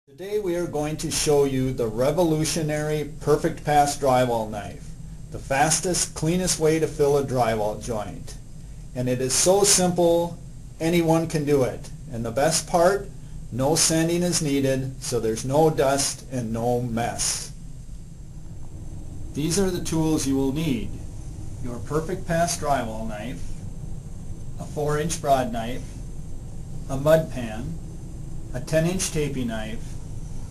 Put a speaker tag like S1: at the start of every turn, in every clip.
S1: Today we are going to show you the revolutionary Perfect Pass drywall knife, the fastest, cleanest way to fill a drywall joint. And it is so simple, anyone can do it. And the best part, no sanding is needed, so there's no dust and no mess. These are the tools you will need: your Perfect Pass drywall knife, a 4-inch broad knife, a mud pan, a 10-inch taping knife,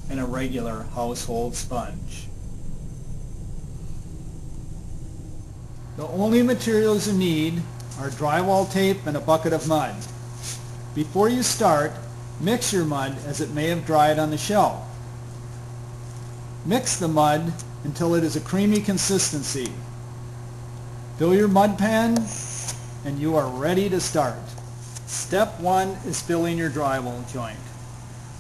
S1: and a regular household sponge. The only materials you need are drywall tape and a bucket of mud. Before you start, mix your mud as it may have dried on the shelf. Mix the mud until it is a creamy consistency. Fill your mud pan and you are ready to start. Step 1 is filling your drywall joint.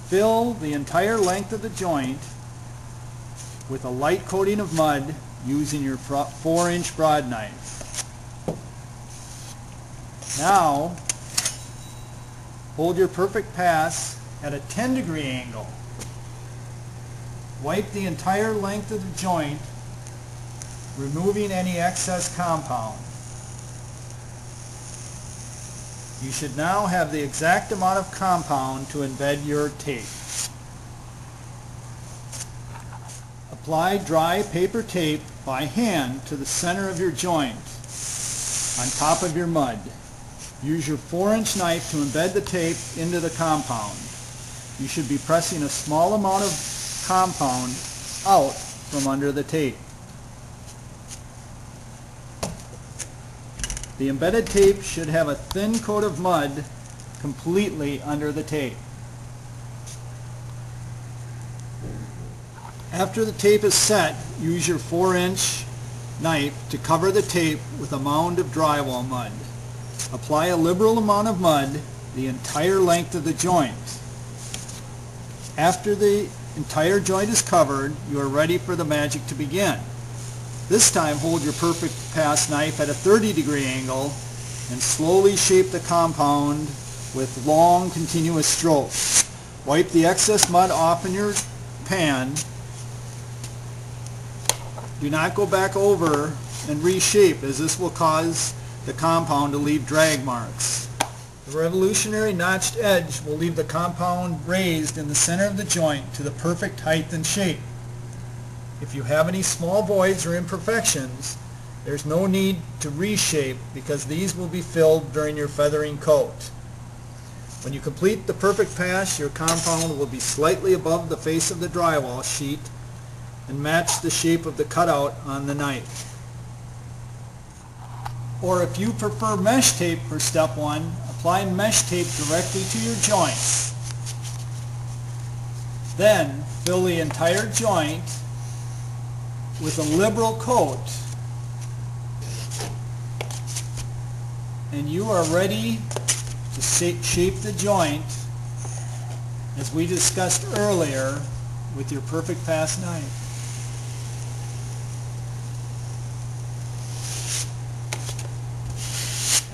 S1: Fill the entire length of the joint with a light coating of mud using your 4-inch broad knife. Now, hold your Perfect Pass at a 10-degree angle. Wipe the entire length of the joint, removing any excess compound. You should now have the exact amount of compound to embed your tape. Apply dry paper tape by hand to the center of your joint on top of your mud. Use your 4-inch knife to embed the tape into the compound. You should be pressing a small amount of compound out from under the tape. The embedded tape should have a thin coat of mud completely under the tape. After the tape is set, use your 4-inch knife to cover the tape with a mound of drywall mud. Apply a liberal amount of mud the entire length of the joint. After the entire joint is covered, you are ready for the magic to begin. This time, hold your Perfect Pass knife at a 30-degree angle and slowly shape the compound with long, continuous strokes. Wipe the excess mud off in your pan. Do not go back over and reshape, as this will cause the compound to leave drag marks. The revolutionary notched edge will leave the compound raised in the center of the joint to the perfect height and shape. If you have any small voids or imperfections, there's no need to reshape because these will be filled during your feathering coat. When you complete the Perfect Pass, your compound will be slightly above the face of the drywall sheet and match the shape of the cutout on the knife. Or if you prefer mesh tape for step 1, apply mesh tape directly to your joint. Then fill the entire joint with a liberal coat, and you are ready to shape the joint as we discussed earlier with your Perfect Pass knife.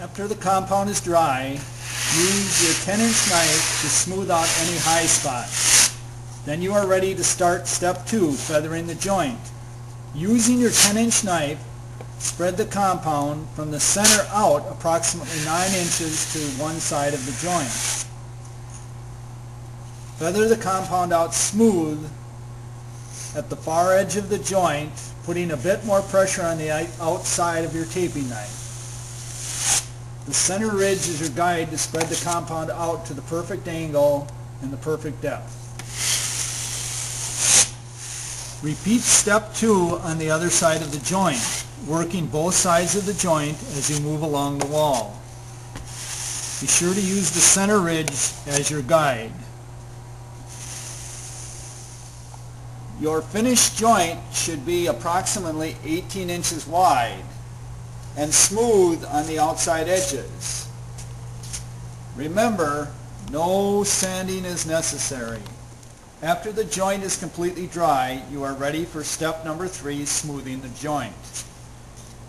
S1: After the compound is dry, use your 10-inch knife to smooth out any high spots. Then you are ready to start step 2, feathering the joint. Using your 10-inch knife, spread the compound from the center out approximately 9 inches to one side of the joint. Feather the compound out smooth at the far edge of the joint, putting a bit more pressure on the outside of your taping knife. The center ridge is your guide to spread the compound out to the perfect angle and the perfect depth. Repeat step 2 on the other side of the joint, working both sides of the joint as you move along the wall. Be sure to use the center ridge as your guide. Your finished joint should be approximately 18 inches wide and smooth on the outside edges. Remember, no sanding is necessary. After the joint is completely dry, you are ready for step number 3, smoothing the joint.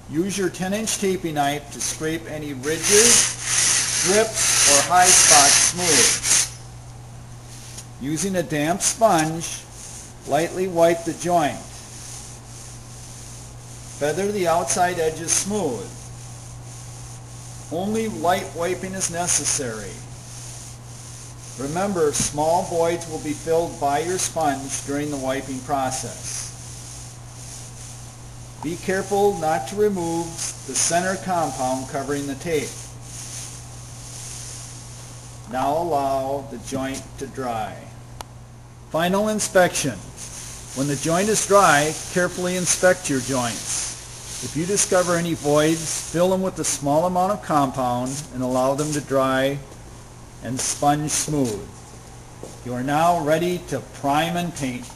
S1: Use your 10-inch taping knife to scrape any ridges, drips, or high spots smooth. Using a damp sponge, lightly wipe the joint. Feather the outside edges smooth. Only light wiping is necessary. Remember, small voids will be filled by your sponge during the wiping process. Be careful not to remove the center compound covering the tape. Now allow the joint to dry. Final inspection. When the joint is dry, carefully inspect your joints. If you discover any voids, fill them with a small amount of compound and allow them to dry and sponge smooth. You are now ready to prime and paint.